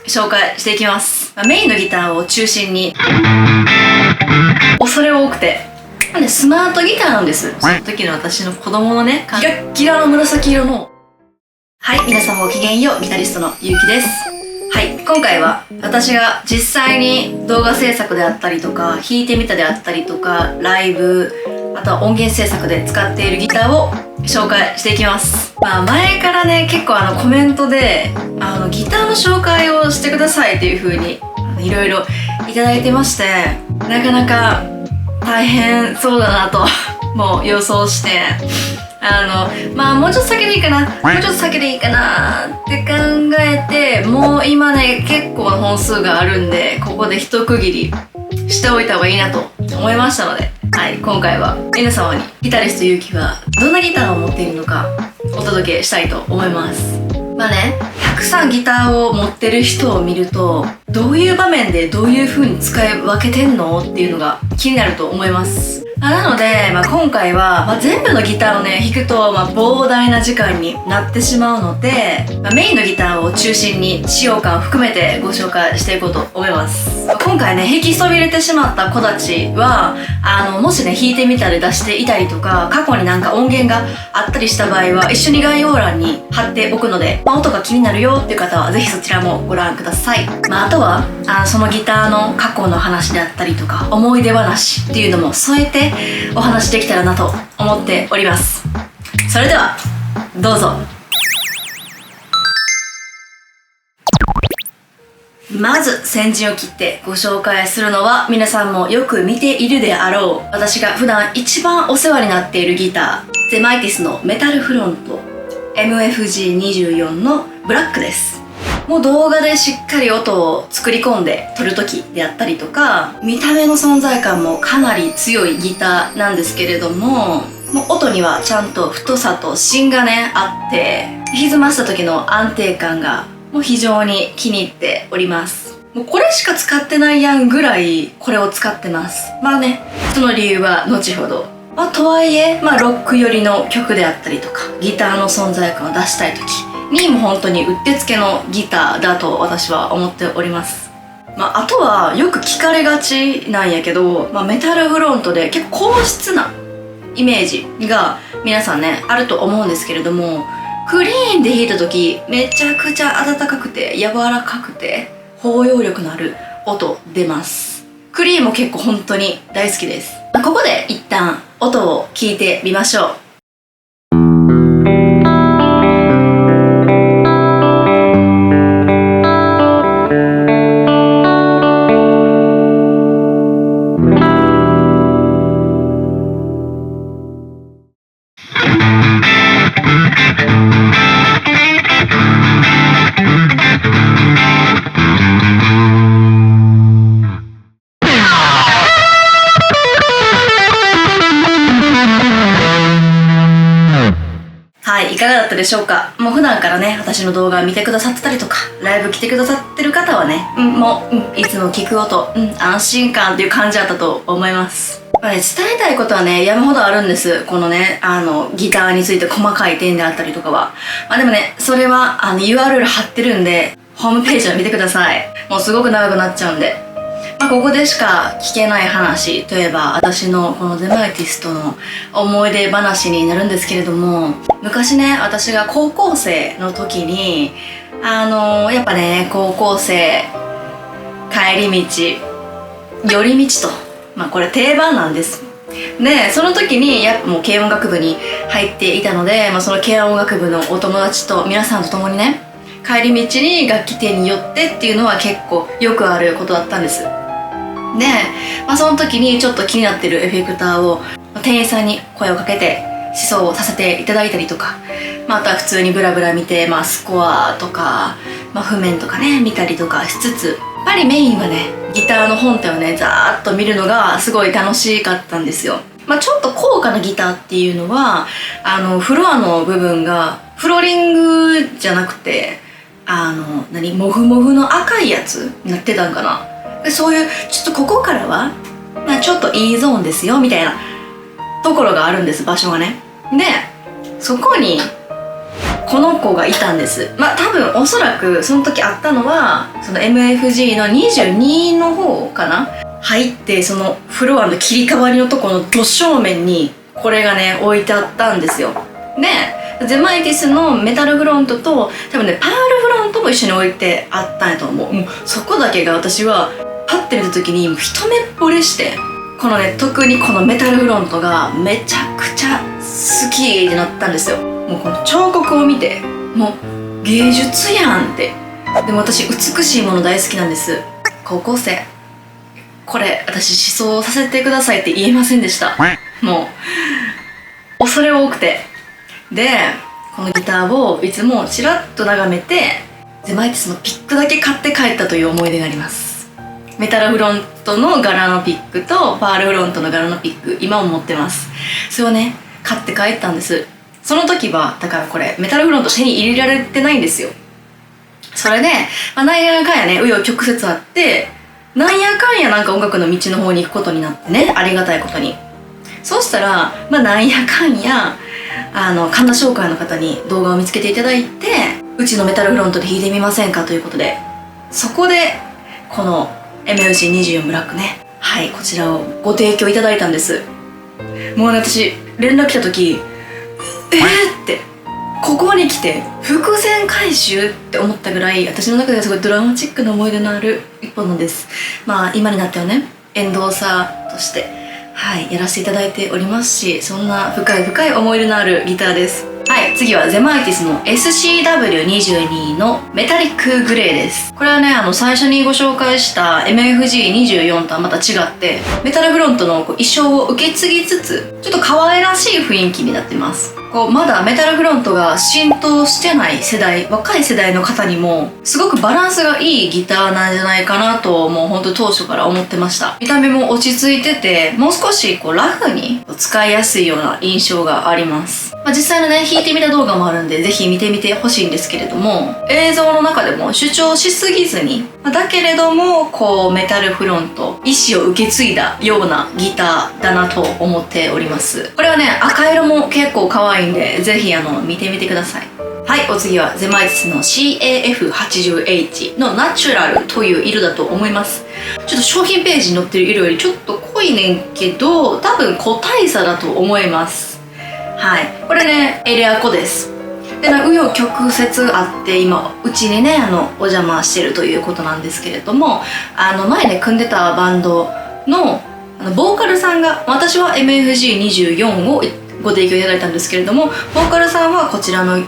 紹介していきます。メインのギターを中心に恐れ多くてスマートギターなんです。その時の私の子供のね、キラッキラの紫色の。はい、皆さんごきげんよう、ギタリストのゆうきです。はい、今回は私が実際に動画制作であったりとか弾いてみたであったりとかライブ、あとは音源制作で使っているギターを紹介していきます。前からね、結構コメントでギターの紹介をしてくださいっていう風にいろいろいただいてまして、なかなか大変そうだなともう予想して、もうちょっと先でいいかな、もうちょっと先でいいかなって考えて、もう今ね結構な本数があるんで、ここで一区切りしておいた方がいいなと思いましたので、はい、今回は皆様にギタリストゆうきはどんなギターを持っているのかお届けしたいと思います。たくさんギターを持ってる人を見ると、どういう場面でどういう風に使い分けてんのっていうのが気になると思います。なので、今回は、全部のギターをね弾くと、膨大な時間になってしまうので、メインのギターを中心に使用感を含めてご紹介していこうと思います。今回ね弾きそびれてしまった子たちはもしね弾いてみたり出していたりとか、過去になんか音源があったりした場合は一緒に概要欄に貼っておくので、音が気になるよっていう方はぜひそちらもご覧ください。あとはそのギターの過去の話であったりとか思い出話っていうのも添えてお話できたらなと思っております。それではどうぞ。まず先陣を切ってご紹介するのは、皆さんもよく見ているであろう、私が普段一番お世話になっているギター、ゼマイティスのメタルフロント MFG24 のブラックです。もう動画でしっかり音を作り込んで撮る時であったりとか、見た目の存在感もかなり強いギターなんですけれども、もう音にはちゃんと太さと芯がねあって、歪ました時の安定感がもう非常に気に入っております。もうこれしか使ってないやんぐらいこれを使ってます。その理由は後ほど。とはいえ、ロック寄りの曲であったりとかギターの存在感を出したい時にも本当にうってつけのギターだと私は思っております。あとはよく聞かれがちなんやけど、メタルフロントで結構硬質なイメージが皆さんねあると思うんですけれども、クリーンで弾いた時めちゃくちゃ温かくて柔らかくて包容力のある音出ます。クリーンも結構本当に大好きです。ここで一旦音を聞いてみましょう。いかがだったでしょうか。もう普段からね私の動画を見てくださってたりとかライブ来てくださってる方はね、いつも聞く音、安心感っていう感じだったと思います。伝えたいことはね山ほどあるんです。このねギターについて細かい点であったりとかは、でもねそれはURL 貼ってるんでホームページを見てください。もうすごく長くなっちゃうんで、ここでしか聞けない話といえば私のこのゼマイティスとの思い出話になるんですけれども、昔ね私が高校生の時にやっぱね高校生帰り道寄り道と、これ定番なんです。でその時にやっぱもう軽音楽部に入っていたので、その軽音楽部のお友達と皆さんと共にね帰り道に楽器店に寄ってっていうのは結構よくあることだったんです。で、その時にちょっと気になってるエフェクターを店員さんに声をかけて試奏をさせていただいたりとか、あとは普通にブラブラ見て、スコアとか、譜面とかね見たりとかしつつ、やっぱりメインはねギターの本体をねざーっと見るのがすごい楽しかったんですよ。ちょっと高価なギターっていうのはフロアの部分がフローリングじゃなくてモフモフの赤いやつになってたんかな。でそういうちょっとここからは、ちょっといいゾーンですよみたいなところがあるんです、場所がね。でそこにこの子がいたんです。多分おそらくその時あったのはその MFG の22の方かな。入ってそのフロアの切り替わりのところのど正面にこれがね置いてあったんですよ。でゼマイティスのメタルフロントと多分ねパールフロントも一緒に置いてあったんやと思う。もうそこだけが私はパッて見た時にもう一目惚れして、このね特にこのメタルフロントがめちゃくちゃ好きってなったんですよ。もうこの彫刻を見てもう芸術やんって。でも私美しいもの大好きなんです。高校生これ私思想させてくださいって言えませんでした。もう恐れ多くて。でこのギターをいつもちらっと眺めてゼマイティスのピックだけ買って帰ったという思い出があります。メタルフロントの柄のピックとパールフロントの柄のピック今も持ってます。それをね買って帰ったんです。その時はだからこれメタルフロント手に入れられてないんですよ。それで、なんやかんやね紆余曲折あってなんやかんやなんか音楽の道の方に行くことになってね、ありがたいことに。そうしたらなんやかんや神田商会の方に動画を見つけていただいて、うちのメタルフロントで弾いてみませんかということで、そこでこの MLC24 ブラックね、はい、こちらをご提供いただいたんです。もうね私連絡来た時ってここに来て伏線回収って思ったぐらい私の中ではすごいドラマチックな思い出のある一本なんです。今になってはねエンドーサーとしてはいやらせていただいておりますし、そんな深い深い思い出のあるギターです。はい、次はゼマイティスの SCW22 のメタリックグレーです。これはね最初にご紹介した MFG24 とはまた違ってメタルフロントの衣装を受け継ぎつつちょっと可愛らしい雰囲気になってます。まだメタルフロントが浸透してない世代、若い世代の方にもすごくバランスがいいギターなんじゃないかなともうほんと当初から思ってました。見た目も落ち着いててもう少しラフに使いやすいような印象があります。実際のね弾いてみた動画もあるんでぜひ見てみてほしいんですけれども、映像の中でも主張しすぎずにだけれどもメタルフロント意思を受け継いだようなギターだなと思っております。これはね赤色も結構可愛いんでぜひ見てみてください。はい、お次はゼマイティスの CAF80H のナチュラルという色だと思います。ちょっと商品ページに載ってる色よりちょっと濃いねんけど多分個体差だと思います。はい、これねエレアコです。で紆余曲折あって今うちにねお邪魔してるということなんですけれども、前ね組んでたバンドのボーカルさんが、私は MFG24 をご提供いただいたんですけれども、ボーカルさんはこちらのエ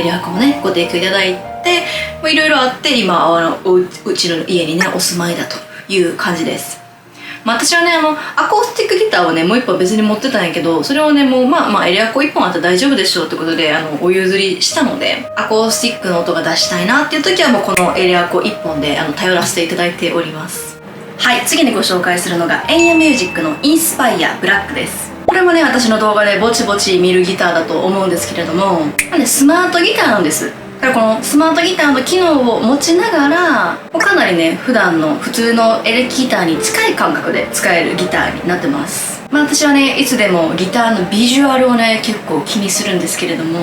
レアコをねご提供いただいていろいろあって今うちの家にねお住まいだという感じです。私はねアコースティックギターをねもう一本別に持ってたんやけど、それをねもうエレアコ1本あったら大丈夫でしょうってことでお譲りしたので、アコースティックの音が出したいなっていう時はもうこのエレアコ1本で頼らせていただいております。はい、次にご紹介するのがエンヤミュージックのインスパイアブラックです。これもね私の動画でぼちぼち見るギターだと思うんですけれども、スマートギターなんです。だからこのスマートギターの機能を持ちながらかなりね普段の普通のエレキギターに近い感覚で使えるギターになってます。私はねいつでもギターのビジュアルをね結構気にするんですけれども、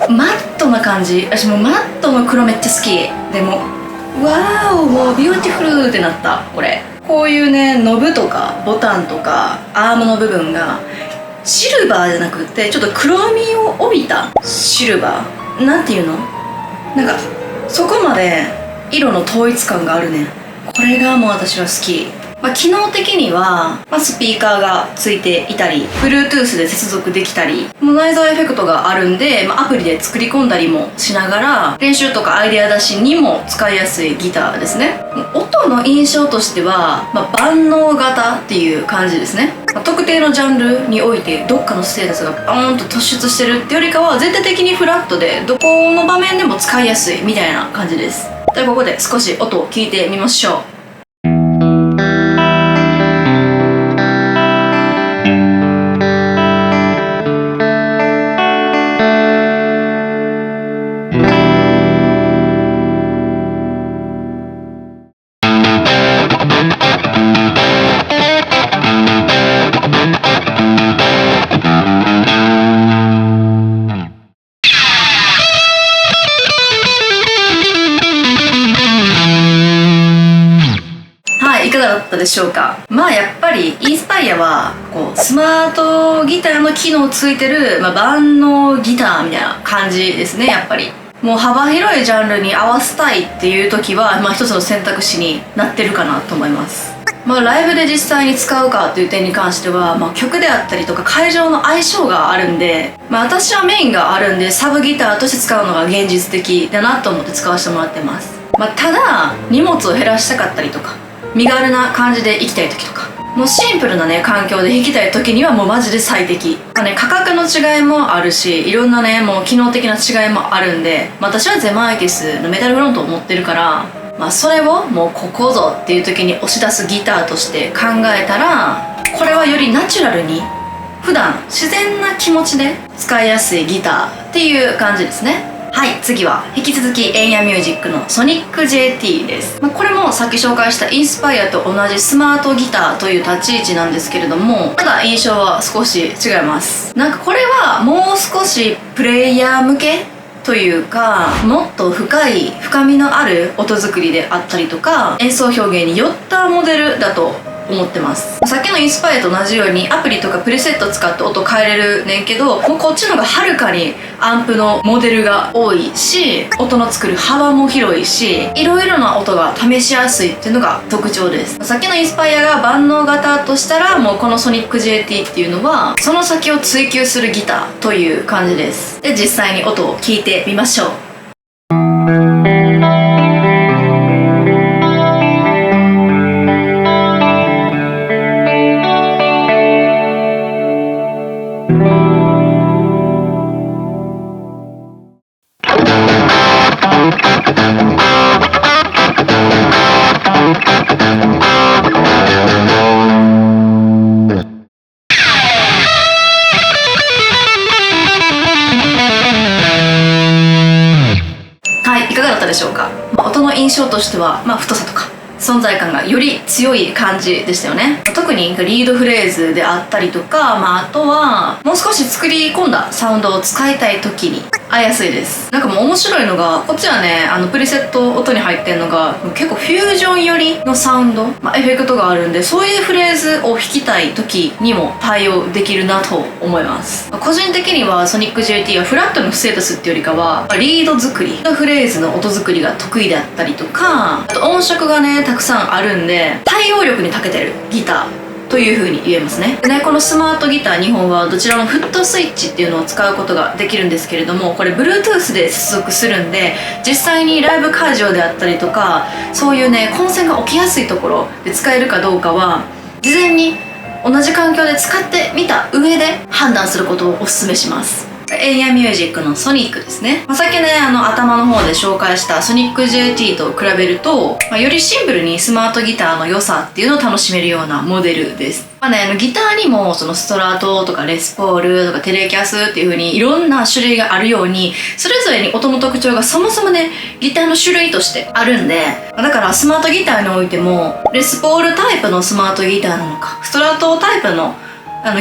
マットな感じ、私もマットの黒めっちゃ好きで、もわーおもうビューティフルってなった。こういうねノブとかボタンとかアームの部分がシルバーじゃなくてちょっと黒みを帯びたシルバーなんていうの、そこまで色の統一感があるね。これがもう私は好き。機能的には、スピーカーがついていたり Bluetooth で接続できたり内蔵エフェクトがあるんで、アプリで作り込んだりもしながら練習とかアイデア出しにも使いやすいギターですね。音の印象としては、万能型っていう感じですね。特定のジャンルにおいてどっかのステータスがバーンと突出してるってよりかは全体的にフラットでどこの場面でも使いやすいみたいな感じです。ではここで少し音を聞いてみましょう。がだったでしょうか。まあやっぱりインスパイアはこうスマートギターの機能ついてる、万能ギターみたいな感じですね。やっぱりもう幅広いジャンルに合わせたいっていう時は、一つの選択肢になってるかなと思います。ライブで実際に使うかっていう点に関しては、曲であったりとか会場の相性があるんで、私はメインがあるんでサブギターとして使うのが現実的だなと思って使わせてもらってます。ただ荷物を減らしたかったりとか身軽な感じで行きたい時とか、もうシンプルなね環境で弾きたい時にはもうマジで最適。価格の違いもあるし、いろんなねもう機能的な違いもあるんで、私はゼマイティスのメタルフロントを持ってるから、それをもうここぞっていう時に押し出すギターとして考えたら、これはよりナチュラルに普段自然な気持ちで使いやすいギターっていう感じですね。はい、次は引き続きエンヤミュージックのソニック JT です。これもさっき紹介したインスパイアと同じスマートギターという立ち位置なんですけれども、ただ印象は少し違います。これはもう少しプレイヤー向けというか、もっと深みのある音作りであったりとか演奏表現に寄ったモデルだと思ってます。さっきのインスパイアと同じようにアプリとかプレセット使って音変えれるねんけど、もうこっちの方がはるかにアンプのモデルが多いし、音の作る幅も広いし、いろいろな音が試しやすいっていうのが特徴です。さっきのインスパイアが万能型としたら、もうこのソニック JT っていうのはその先を追求するギターという感じです。で、実際に音を聞いてみましょう。いかがだったでしょうか。音の印象としては、太さとか存在感がより強い感じでしたよね。特にリードフレーズであったりとか、あとはもう少し作り込んだサウンドを使いたい時に合いやすいです。もう面白いのが、こっちはねプリセット音に入ってるのが結構フュージョン寄りのサウンド、エフェクトがあるんで、そういうフレーズを弾きたい時にも対応できるなと思います。個人的にはソニック JT はフラットのステータスっていうよりかはリード作り、フレーズの音作りが得意であったりとか、あと音色がねたくさんあるんで対応力に長けてるギターという風に言えますね。でね、このスマートギター2本はどちらもフットスイッチっていうのを使うことができるんですけれども、これ Bluetooth で接続するんで、実際にライブ会場であったりとか、そういうね混戦が起きやすいところで使えるかどうかは事前に同じ環境で使ってみた上で判断することをお勧めします。エンヤミュージックのソニックですね。さっきね頭の方で紹介したソニック JT と比べると、よりシンプルにスマートギターの良さっていうのを楽しめるようなモデルです。ギターにもそのストラトとかレスポールとかテレキャスっていう風にいろんな種類があるように、それぞれに音の特徴がそもそもねギターの種類としてあるんで、だからスマートギターにおいてもレスポールタイプのスマートギターなのか、ストラトタイプの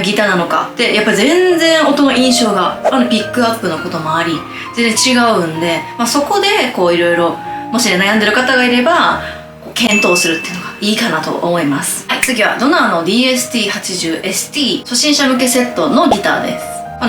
ギターなのかってやっぱ全然音の印象がピックアップのこともあり全然違うんで、そこでいろいろもし悩んでる方がいれば検討するっていうのがいいかなと思います。はい、次はドナーの DST80ST 初心者向けセットのギターです。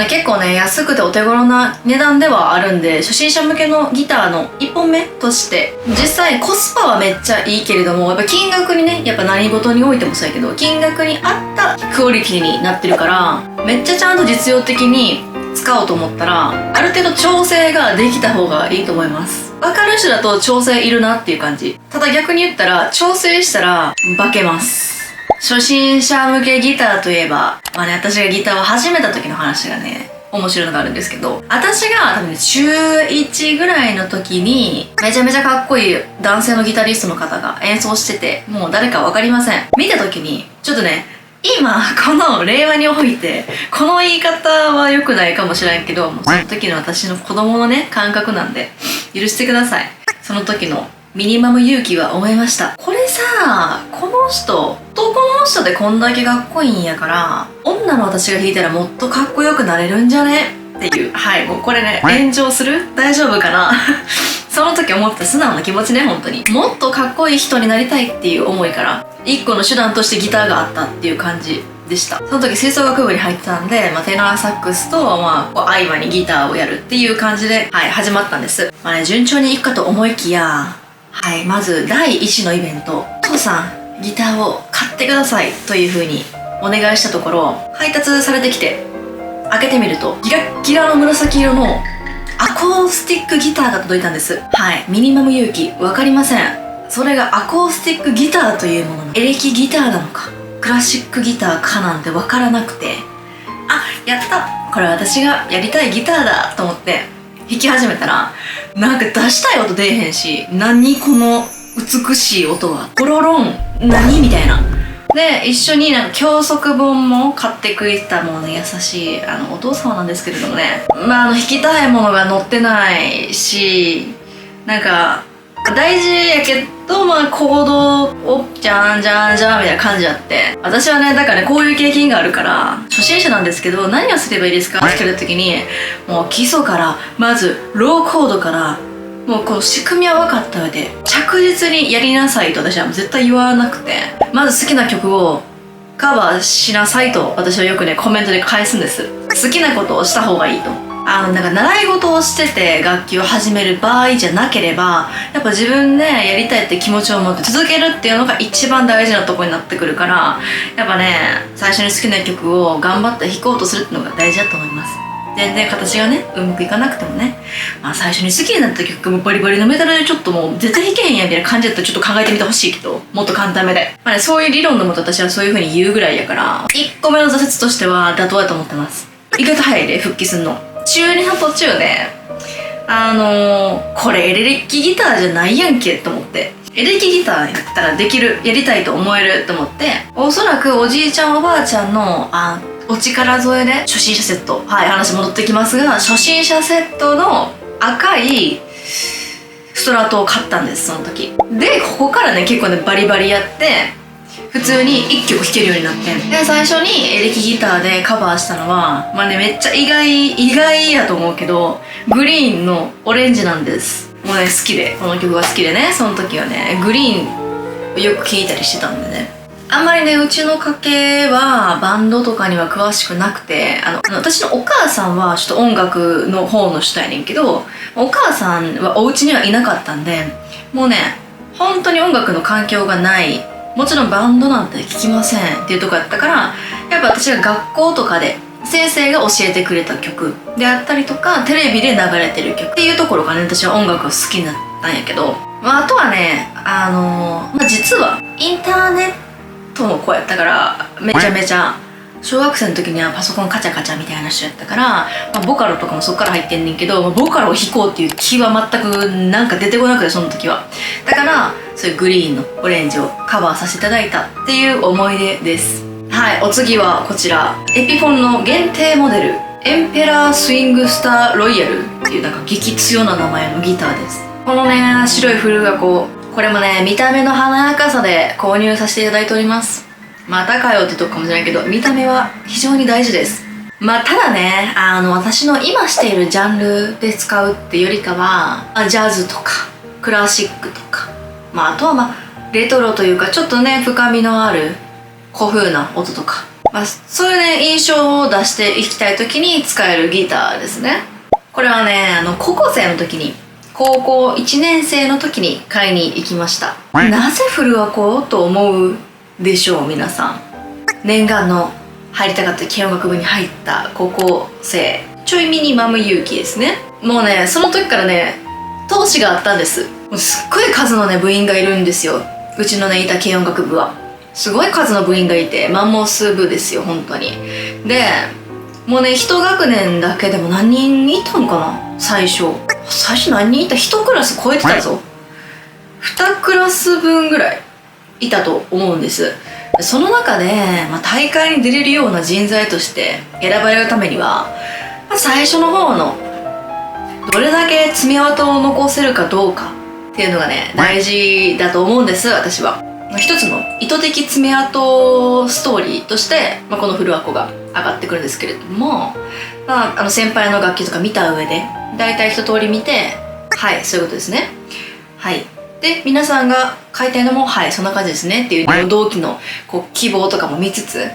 結構ね安くてお手頃な値段ではあるんで、初心者向けのギターの1本目として実際コスパはめっちゃいいけれども、やっぱ金額にね、やっぱ何事においてもそうやけど金額に合ったクオリティになってるから、めっちゃちゃんと実用的に使おうと思ったらある程度調整ができた方がいいと思います。分かる人だと調整いるなっていう感じ。ただ逆に言ったら調整したら化けます。初心者向けギターといえば、私がギターを始めた時の話がね面白いのがあるんですけど、私が多分ね中1ぐらいの時にめちゃめちゃかっこいい男性のギタリストの方が演奏してて、もう誰か分かりません。見た時にちょっとね、今この令和においてこの言い方は良くないかもしれないけど、もうその時の私の子供のね感覚なんで許してください。その時のミニマム勇気は思いました。これさ、この人男の人でこんだけかっこいいんやから、女の私が弾いたらもっとかっこよくなれるんじゃねっていう、はい、もうこれね、炎上する？大丈夫かなその時思った素直な気持ちね、本当に。もっとかっこいい人になりたいっていう思いから、一個の手段としてギターがあったっていう感じでした。その時吹奏楽部に入ってたんで、テナーサックスと、こう合間にギターをやるっていう感じで、はい、始まったんです。順調にいくかと思いきや、はい、まず第1のイベント、お父さん、ギターを買ってくださいという風にお願いしたところ、配達されてきて、開けてみると、ギラッギラの紫色のアコースティックギターが届いたんです。はい、ミニマム勇気、わかりません。それがアコースティックギターというもののエレキギターなのかクラシックギターかなんてわからなくて、あ、やった、これ私がやりたいギターだと思って弾き始めたら、なんか出したい音出えへんし、何この美しい音は、ポロロン何みたいな。で、一緒になんか教則本も買ってくれたもうね、優しいお父様なんですけれどもね、弾きたいものが載ってないし、なんか大事やけど、コードをじゃんじゃんじゃんみたいな感じあって、私はね、だからね、こういう経験があるから初心者なんですけど、何をすればいいですかって聞かれた時に、もう基礎からまずローコードからもうこの仕組みは分かった上で着実にやりなさいと私は絶対言わなくて、まず好きな曲をカバーしなさいと私はよくね、コメントで返すんです。好きなことをした方がいいと。なんか習い事をしてて楽器を始める場合じゃなければ、やっぱ自分でやりたいって気持ちを持って続けるっていうのが一番大事なところになってくるから、やっぱね、最初に好きな曲を頑張って弾こうとするっていうのが大事だと思います。全然形がね、うまくいかなくてもね、最初に好きになった曲もバリバリのメタルでちょっともう絶対弾けへんやんみたいな感じだったらちょっと考えてみてほしいけど、もっと簡単めで。そういう理論のもと私はそういう風に言うぐらいやから、1個目の挫折としては妥当だと思ってます。意外と早いで、復帰すんの。中2の途中で、これエレキギターじゃないやんけと思って。エレキギターやったらできる、やりたいと思えると思って、おそらくおじいちゃんおばあちゃんの、お力添えで初心者セット、はい、話戻ってきますが、初心者セットの赤いストラトを買ったんです、その時で。ここからね、結構ね、バリバリやって普通に1曲弾けるようになって、で最初にエレキギターでカバーしたのはめっちゃ意外やと思うけど、グリーンのオレンジなんです。もうね、好きで、この曲が好きでね、その時はね、グリーンをよく聴いたりしてたんでね。あんまりね、うちの家系はバンドとかには詳しくなくて、私のお母さんはちょっと音楽の方の人やねんけど、お母さんはお家にはいなかったんで、もうね、本当に音楽の環境がない、もちろんバンドなんて聴きませんっていうとこやったから、やっぱ私が学校とかで先生が教えてくれた曲であったりとか、テレビで流れてる曲っていうところがね、私は音楽が好きになったんやけど、あとはね、実はインターネットの子やったから、めちゃめちゃ小学生の時にはパソコンカチャカチャみたいな人やったから、ボカロとかもそっから入ってんねんけど、ボカロを弾こうっていう気は全くなんか出てこなくて、その時は。だからそういうグリーンのオレンジをカバーさせていただいたっていう思い出です。はい、お次はこちら、エピフォンの限定モデルエンペラースイングスターロイヤルっていうなんか激強な名前のギターです。このね、白い古箱、これもね、見た目の華やかさで購入させていただいております。またかよってとこかもしれないけど、見た目は非常に大事です。ただね、私の今しているジャンルで使うっていうよりかは、ジャズとかクラシックとか、あとはレトロというかちょっとね、深みのある古風な音とか、そういうね、印象を出していきたい時に使えるギターですね。これはね、高校生の時に、高校1年生の時に買いに行きました。なぜ古箱と思うでしょう、皆さん。念願の入りたかった軽音楽部に入った高校生、ちょいミニマム勇気ですね。もうね、その時からね、闘志があったんです。もうすっごい数のね、部員がいるんですよ。うちのね、いた軽音楽部はすごい数の部員がいて、マンモス部ですよ、本当に。でもうね、一学年だけでも何人いたんかな。最初何人いた？一クラス超えてたぞ。2クラス分ぐらいいたと思うんです。その中で、大会に出れるような人材として選ばれるためには、最初の方のどれだけ爪痕を残せるかどうかっていうのがね、大事だと思うんです、私は。一つの意図的爪痕ストーリーとして、この古箱が上がってくるんですけれども、先輩の楽器とか見た上で大体一通り見て、はい、そういうことですね。はい。で、皆さんが書いたのも、はい、そんな感じですねっていう同期の希望とかも見つつ、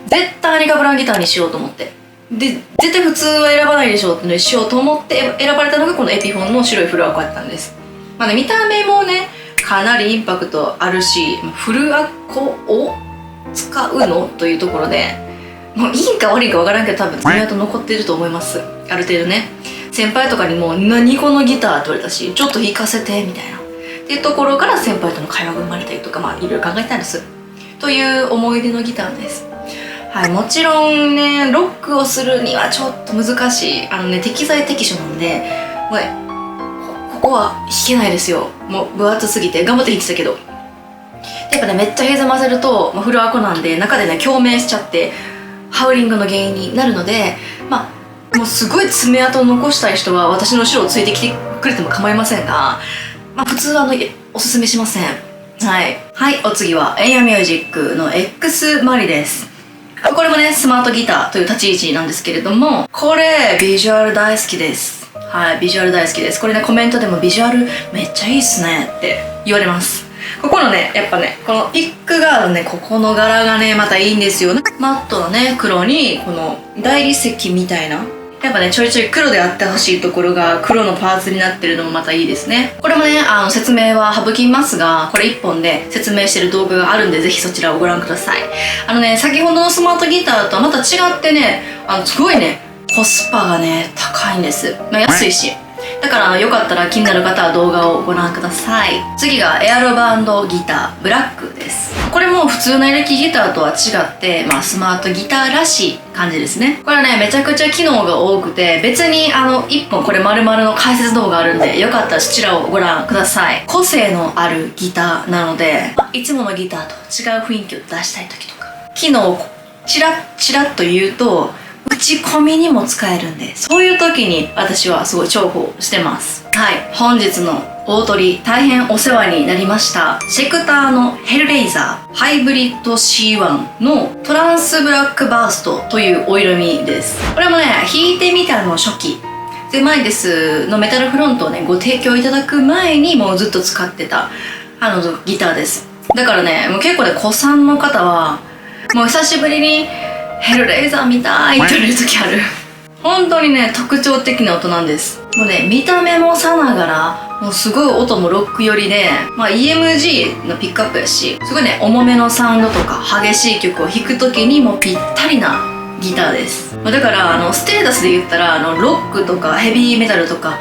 絶対にガブランギターにしようと思って。で、絶対普通は選ばないでしょうってのにしようと思って選ばれたのがこのエピフォンの白いフルアコやったんです。見た目もね、かなりインパクトあるし、フルアコを使うのというところで、もういいか悪いかわからんけど多分爪痕残ってると思います。ある程度ね。先輩とかにも何このギターって言われたし、ちょっと弾かせてみたいな。っていうところから先輩との会話が生まれたりとか、いろいろ考えたんです。という思い出のギターです。はい、もちろんね、ロックをするにはちょっと難しい。適材適所なんで、もうね、ここは弾けないですよ。もう分厚すぎて、頑張って弾いてたけど。やっぱね、めっちゃ歪ませると、フルアコなんで、中でね、共鳴しちゃって、ハウリングの原因になるので、もうすごい爪痕を残したい人は私の後ろをついてきてくれても構いませんが、普通はおすすめしません。はい。はい、お次は、エイヤミュージックの X マリです。これもね、スマートギターという立ち位置なんですけれども、これ、ビジュアル大好きです。はい、ビジュアル大好きです。これね、コメントでもビジュアルめっちゃいいっすねって言われます。ここのね、やっぱね、このピックガードね、ここの柄がね、またいいんですよ。マットのね、黒に、この大理石みたいな、やっぱね、ちょいちょい黒であってほしいところが黒のパーツになってるのもまたいいですね。これもね、説明は省きますが、これ1本で説明してる動画があるんで、ぜひそちらをご覧ください。先ほどのスマートギターとはまた違ってね、すごいね、コスパがね、高いんです。安いし。だからよかったら気になる方は動画をご覧ください。次がエアロバンドギターブラックです。これも普通のエレキギターとは違って、スマートギターらしい感じですね。これね、めちゃくちゃ機能が多くて、別に1本これ丸々の解説動画あるんで、よかったらそちらをご覧ください。個性のあるギターなので、いつものギターと違う雰囲気を出したい時とか、機能をチラッチラッと言うと、打ち込みにも使えるんで、そういう時に私はすごい重宝してます。はい、本日の大トリ、大変お世話になりました。シェクターのヘルレイザーハイブリッド C1 のトランスブラックバーストというお色味です。これもね、弾いてみたの初期ゼマイデスのメタルフロントをね、ご提供いただく前にもうずっと使ってたギターです。だからね、もう結構ね、古参の方はもう久しぶりにヘルレイザー見たいって言われる時ある。本当にね、特徴的な音なんです。もうね、見た目もさながら、もうすごい音もロック寄りで、EMG のピックアップやし、すごいね、重めのサウンドとか激しい曲を弾く時にもぴったりなギターです。だからステータスで言ったらロックとかヘビーメタルとか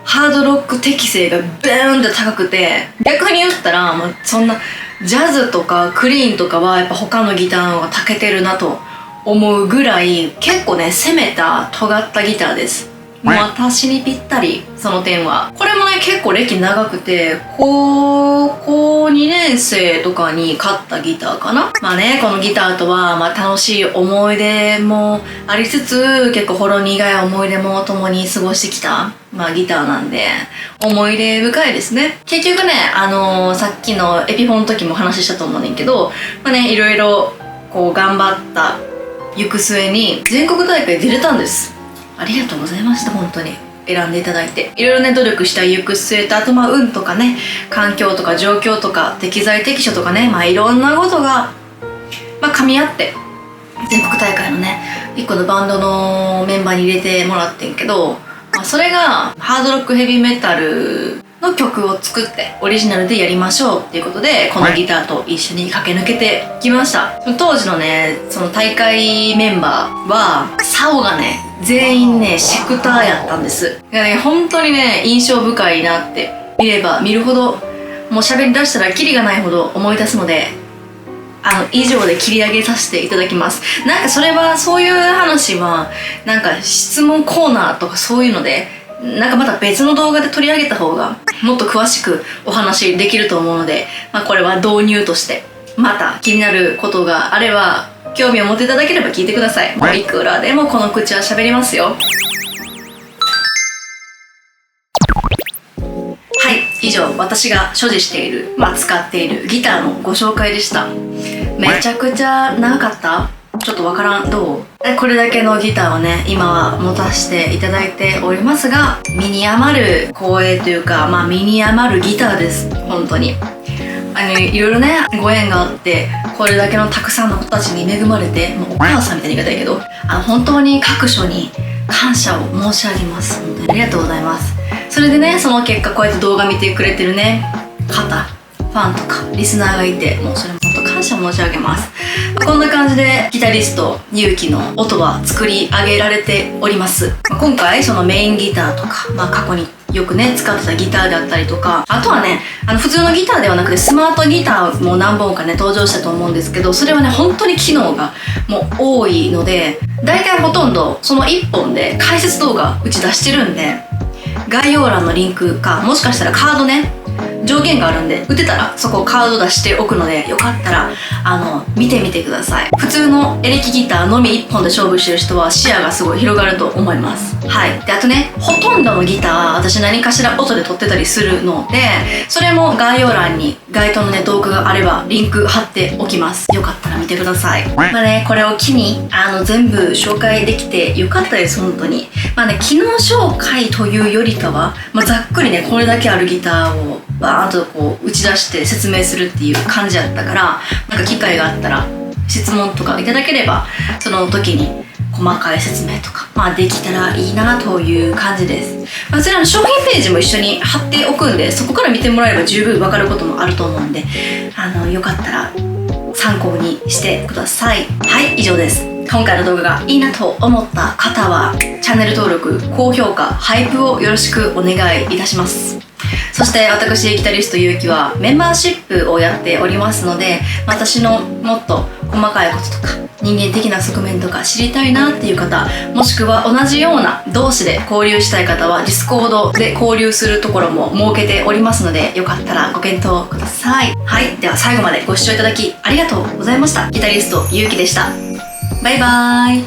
ハードロック適性がベーンって高くて、逆に言ったらもうそんなジャズとかクリーンとかはやっぱ他のギターの方が長けてるなと思うぐらい、結構ね、攻めた尖ったギターです。もう私にぴったり、その点は。これもね、結構歴長くて、高校2年生とかに買ったギターかな。このギターとは、楽しい思い出もありつつ、結構ほろ苦い思い出も共に過ごしてきた、ギターなんで、思い出深いですね。結局ね、さっきのエピフォンの時も話したと思うねんけど、いろいろ、頑張った行く末に、全国大会出れたんです。ありがとうございました。本当に選んでいただいて、いろいろね、努力した行く末と、あと運とかね、環境とか状況とか適材適所とかね、いろんなことが噛み合って全国大会のね、一個のバンドのメンバーに入れてもらってんけど、それがハードロックヘビーメタルの曲を作ってオリジナルでやりましょうっていうことで、このギターと一緒に駆け抜けてきました。その当時のね、その大会メンバーは竿がね、全員ね、シェクターやったんです。本当にね、印象深いなって、見れば見るほど、もう喋り出したらキリがないほど思い出すので、以上で切り上げさせていただきます。それは、そういう話は質問コーナーとかそういうのでまた別の動画で取り上げた方がもっと詳しくお話できると思うので、これは導入としてまた気になることがあれば興味を持っていただければ聞いてください。もういくらでもこの口は喋りますよ。はい、以上私が所持している、使っているギターのご紹介でした。めちゃくちゃ長かった？ちょっとわからん。どう？これだけのギターをね、今は持たせていただいておりますが、身に余る光栄というか、身に余るギターです。本当に。いろいろね、ご縁があって、これだけのたくさんの子たちに恵まれて、もうお母さんみたいな言い方やけど、本当に各所に感謝を申し上げます。本当にありがとうございます。それでね、その結果こうやって動画見てくれてるね、方、ファンとかリスナーがいて、もうそれも本当感謝申し上げます。こんな感じでギタリストゆうきの音は作り上げられております。今回そのメインギターとか、過去によくね使ってたギターであったりとか、あとはね普通のギターではなくてスマートギターも何本かね登場したと思うんですけど、それはね本当に機能がもう多いので、大体ほとんどその1本で解説動画打ち出してるんで、概要欄のリンクか、もしかしたらカードね、上限があるんで打てたらそこをカード出しておくので、よかったら見てみてください。普通のエレキギターのみ1本で勝負してる人は視野がすごい広がると思います。はい。であとね、ほとんどのギター私何かしら音で撮ってたりするので、それも概要欄に該当のね動画があればリンク貼っておきます。よかったら見てください。これを機に全部紹介できてよかったです。本当に機能紹介というよりかは、ざっくりねこれだけあるギターをバーンとこう打ち出して説明するっていう感じやったから、機会があったら質問とかいただければ、その時に細かい説明とか、できたらいいなという感じです。それら商品ページも一緒に貼っておくんで、そこから見てもらえれば十分分かることもあると思うんで、よかったら参考にしてください。はい、以上です。今回の動画がいいなと思った方はチャンネル登録、高評価、ハイプをよろしくお願いいたします。そして私ギタリストゆうきはメンバーシップをやっておりますので、私のもっと細かいこととか人間的な側面とか知りたいなっていう方、もしくは同じような同士で交流したい方はディスコードで交流するところも設けておりますので、よかったらご検討ください。はい、では最後までご視聴いただきありがとうございました。ギタリストゆうきでした。バイバーイ。